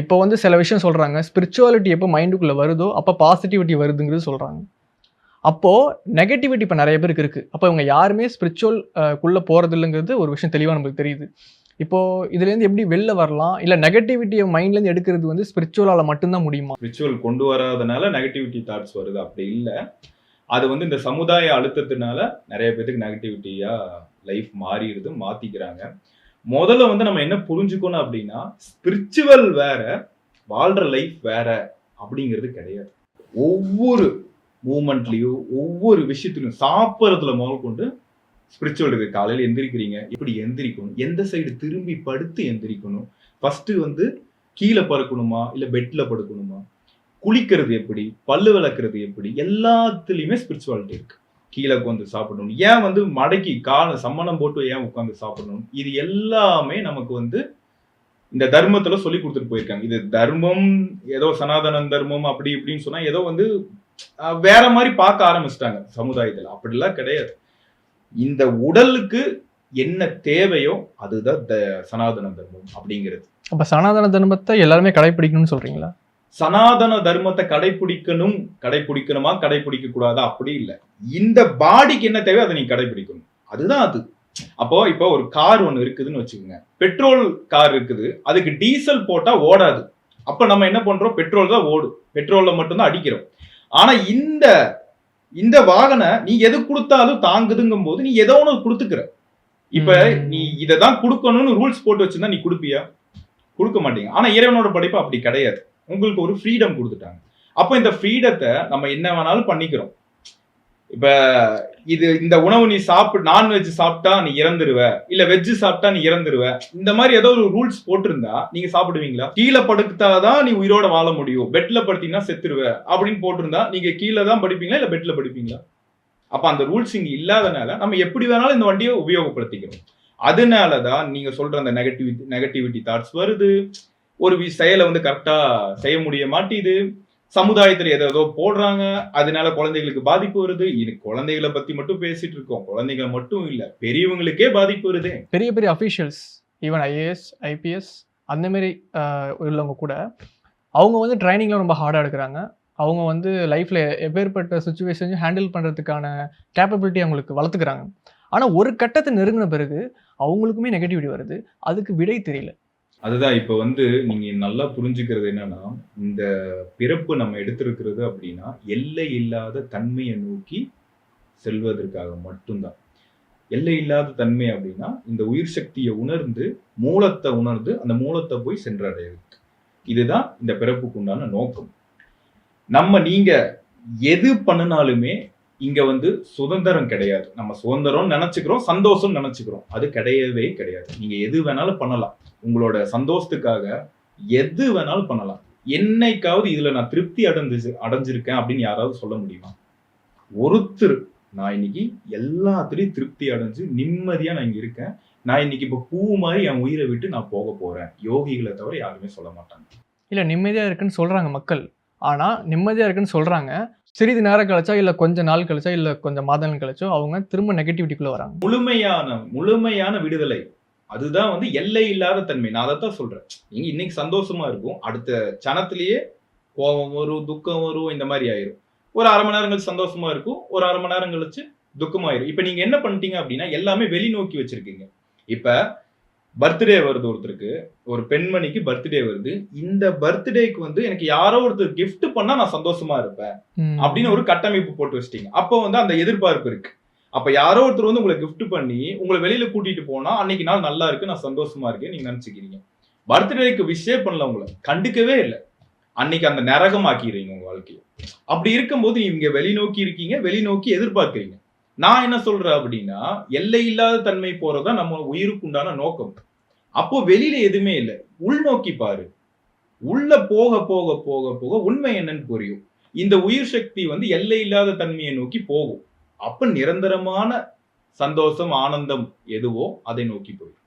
இப்போ வந்து சில விஷயம் சொல்றாங்க. ஸ்பிரிச்சுவாலிட்டி எப்போ மைண்டுக்குள்ள வருதோ, அப்ப பாசிட்டிவிட்டி வருதுங்கிறது சொல்றாங்க. அப்போ நெகட்டிவிட்டி இப்ப நெறைய பேருக்கு இருக்கு. அப்ப இவங்க யாருமே ஸ்பிரிச்சுவல் குள்ள போறதில்லங்கிறது ஒரு விஷயம் தெளிவா நமக்கு தெரியுது. இப்போ இதுலேருந்து எப்படி வெளில வரலாம்? இல்ல நெகட்டிவிட்டிய மைண்ட்லேருந்து எடுக்கிறது வந்து ஸ்பிரிச்சுவலால மட்டும் தான் முடியுமா? ஸ்பிரிச்சுவல் கொண்டு வராதனால நெகட்டிவிட்டி தாட்ஸ் வருது. அப்படி இல்ல. அது வந்து இந்த சமுதாய அழுத்தத்தினால நெறைய பேத்துக்கு நெகட்டிவிட்டியா லைஃப் மாறிடுது, மாத்திக்கிறாங்க. முதல்ல வந்து நம்ம என்ன புரிஞ்சுக்கணும் அப்படின்னா, ஸ்பிரிச்சுவல் வேற, வாழ்ற லைஃப் வேற அப்படிங்கிறது கிடையாது. ஒவ்வொரு மூவ்மெண்ட்லயும், ஒவ்வொரு விஷயத்திலும் சாப்பிடுறதுல முதற்கொண்டு ஸ்பிரிச்சுவல் இருக்கு. காலையில எந்திரிக்கிறீங்க, எப்படி எந்திரிக்கணும்? எந்த சைடு திரும்பி படுத்து எந்திரிக்கணும்? ஃபர்ஸ்ட் வந்து கீழ படுக்கணுமா? இல்ல பெட்ல படுக்கணுமா? குளிக்கிறது எப்படி? பல்லு விளக்குறது எப்படி? எல்லாத்துலயுமே ஸ்பிரிச்சுவாலிட்டி இருக்கு. கீழ உட்கார்ந்து சாப்பிடணும். ஏன் வந்து மடக்கி கால சம்மணம் போட்டு ஏன் உட்கார்ந்து சாப்பிடணும்? இது எல்லாமே நமக்கு வந்து இந்த தர்மத்துல சொல்லிக் குடுத்துட்டு போயிருக்காங்க. இது தர்மம், ஏதோ சனாதன தர்மம் அப்படி இப்படின்னு சொன்னா ஏதோ வந்து வேற மாரி பார்க்க ஆரம்பிச்சுட்டாங்க சமுதாயத்துல. அப்படிலாம் கிடையாது. இந்த உடலுக்கு என்ன தேவையோ அதுதான் சனாதன தர்மம் அப்படிங்கிறது. அப்ப சனாதன தர்மத்த எல்லாருமே கடைபிடிக்கணும்னு சொல்றீங்களா? சனாதன தர்மத்தை கடைபிடிக்கணுமா கடைபிடிக்க கூடாதா அப்படி இல்ல. இந்த பாடிக்கு என்ன தேவை அதை நீங்க கடைபிடிக்கணும். அதுதான் அது. அப்போ இப்போ ஒரு கார் ஒண்ணு இருக்குதுன்னு வச்சுக்கோங்க. பெட்ரோல் கார் இருக்குது. அதுக்கு டீசல் போட்டா ஓடாது. அப்ப நம்ம என்ன பண்றோம்? பெட்ரோல் தான் ஓடும். பெட்ரோல்ல மட்டும் தான் அடிக்கிறோம். ஆனா இந்த வாகன நீ எது கொடுத்தாலும் தாங்குதுங்கும் போது நீ ஏதோ ஒண்ணு கொடுத்துக்கிற. இப்ப நீ இததான் கொடுக்கணும்னு ரூல்ஸ் போட்டு வச்சிருந்தா நீ கொடுப்பியா? கொடுக்க மாட்டீங்க. ஆனா இறைவனோட படைப்பு அப்படி கிடையாது. உங்களுக்கு ஒரு ஃப்ரீடம் கொடுத்துட்டாங்க. அப்ப இந்த ஃப்ரீடத்தை நம்ம என்ன வேணாலும் பண்ணிக்கிறோம். இப்ப இந்த உணவு நீ நான்வெஜ் சாப்பிட்டா நீ இறந்துருவ, இல்ல வெஜ் சாப்பிட்டா நீ இறந்துருவ. இந்த மாதிரி ஏதோ ஒரு ரூல்ஸ் போட்டிருந்தா நீங்க சாப்பிடுவீங்களா? கீழே படுத்தாதான் நீ உயிரோட வாழ முடியும், பெட்ல படுத்தீங்கன்னா செத்துருவ அப்படின்னு போட்டிருந்தா நீங்க கீழே தான் படிப்பீங்களா இல்ல பெட்ல படிப்பீங்களா? அப்ப அந்த ரூல்ஸ் இங்க இல்லாதனால நம்ம எப்படி வேணாலும் இந்த வண்டியை உபயோகப்படுத்திக்கிறோம். அதனாலதான் நீங்க சொல்ற அந்த நெகட்டிவிட்டி தாட்ஸ் வருது. ஒரு செயலை வந்து கரெக்டா செய்ய முடிய மாட்டேது. சமுதாயத்துல ஏதோ போடுறாங்க, அதனால குழந்தைகளுக்கு பாதிப்பு வருது. இது குழந்தைகளை பத்தி மட்டும் பேசிட்டு இருக்கோம். குழந்தைகள் மட்டும் இல்ல, பெரியவங்களுக்கே பாதிப்பு வருது. பெரிய பெரிய அபிஷியல்ஸ், ஈவன் ஐஏஎஸ், ஐபிஎஸ் அந்த மாதிரி உள்ளவங்க கூட அவங்க வந்து ட்ரைனிங்ல ரொம்ப ஹார்டா எடுக்கிறாங்க. அவங்க வந்து லைஃப்ல எப்பேற்பட்ட சுச்சுவேஷனையும் ஹேண்டில் பண்றதுக்கான கேப்பபிலிட்டி அவங்களுக்கு வளர்த்துக்கிறாங்க. ஆனா ஒரு கட்டத்தை நெருங்கின பிறகு அவங்களுக்குமே நெகட்டிவிட்டி வருது. அதுக்கு விடை தெரியல. அதுதான் இப்ப வந்து நீங்க நல்லா புரிஞ்சுக்கிறது என்னன்னா, இந்த பிறப்பு நம்ம எடுத்திருக்கிறது அப்படின்னா எல்லை இல்லாத தன்மையை நோக்கி செல்வதற்காக மட்டும்தான். எல்லை இல்லாத தன்மை அப்படின்னா இந்த உயிர் சக்தியை உணர்ந்து மூலத்தை உணர்ந்து அந்த மூலத்தை போய் சென்றடையுது. இதுதான் இந்த பிறப்புக்கு உண்டான நோக்கம். நீங்க எது பண்ணினாலுமே இங்க வந்து சுதந்திரம் கிடையாது. நம்ம சுதந்திரம் நினைச்சுக்கிறோம், சந்தோஷம் நினைச்சுக்கிறோம். அது கிடையவே கிடையாது. நீங்க எது வேணாலும் பண்ணலாம். உங்களோட சந்தோஷத்துக்காக எது வேணாலும் பண்ணலாம். என்னைக்காவது இதுல நான் திருப்தி அடைஞ்சிருக்கேன் அப்படின்னு யாராவது சொல்ல முடியுமா? ஒருத்தர் நான் இன்னைக்கு எல்லாத்துலயும் திருப்தி அடைஞ்சு நிம்மதியா நான் இங்க இருக்கேன். நான் இன்னைக்கு இப்ப பூ மாதிரி என் உயிரை விட்டு நான் போக போறேன். யோகிகளை தவிர யாருமே சொல்ல மாட்டாங்க. இல்ல நிம்மதியா இருக்குன்னு சொல்றாங்க மக்கள். ஆனா நிம்மதியா இருக்குன்னு சொல்றாங்க. சிறிது நேரம் கழிச்சா, இல்ல கொஞ்ச நாள் கழிச்சா, இல்ல கொஞ்சம் மாதங்கள் கழிச்சோ அவங்க திரும்ப நெகட்டிவிட்டிக்குள்ள வராங்க. முழுமையான விடுதலை. அதுதான் வந்து எல்லை இல்லாத தன்மை. நான் அதைத்தான் சொல்றேன். நீங்க இன்னைக்கு சந்தோஷமா இருக்கும். அடுத்த சனத்திலேயே கோபம் வரும், துக்கம் வரும், இந்த மாதிரி ஆயிரும். ஒரு 1/2 மணி நேரம் கழிச்சு சந்தோஷமா இருக்கும். ஒரு 1/2 மணி நேரம் கழிச்சு துக்கமாயிரும். இப்ப நீங்க என்ன பண்ணிட்டீங்க அப்படின்னா எல்லாமே வெளிநோக்கி வச்சிருக்கீங்க. இப்ப பர்த்டே வருது ஒருத்தருக்கு, ஒரு பெண்மணிக்கு பர்த்டே வருது. இந்த பர்த்டேக்கு வந்து எனக்கு யாரோ ஒருத்தர் கிஃப்ட் பண்ணா நான் சந்தோஷமா இருப்பேன் அப்படின்னு ஒரு கட்டமைப்பு போட்டு வச்சிட்டீங்க. அப்போ வந்து அந்த எதிர்பார்ப்பு இருக்கு. அப்ப யாரோ ஒருத்தர் வந்து உங்களை கிஃப்ட் பண்ணி உங்களை வெளியில கூட்டிட்டு போனா அன்னைக்கு நாள் நல்லா இருக்கு, நான் சந்தோஷமா இருக்கேன் நீங்க நினைச்சுக்கிறீங்க. பர்த்டேக்கு விஷே பண்ணல, உங்களை கண்டுக்கவே இல்லை. அன்னைக்கு அந்த நரகம் ஆக்கிடுறீங்க உங்க வாழ்க்கையை. அப்படி இருக்கும்போது நீங்க வெளிநோக்கி இருக்கீங்க, வெளிநோக்கி எதிர்பார்க்கிறீங்க. நான் என்ன சொல்றேன் அப்படின்னா எல்லை இல்லாத தன்மை போறதுதான் நம்ம உயிருக்கு உண்டான நோக்கம். அப்போ வெளியில எதுவுமே இல்லை, உள்நோக்கி பாரு. உள்ள போக போக போக போக உண்மை என்னன்னு புரியும். இந்த உயிர் சக்தி வந்து எல்லை இல்லாத தன்மையை நோக்கி போகும். அப்ப நிரந்தரமான சந்தோஷம், ஆனந்தம் எதுவோ அதை நோக்கி போயிடும்.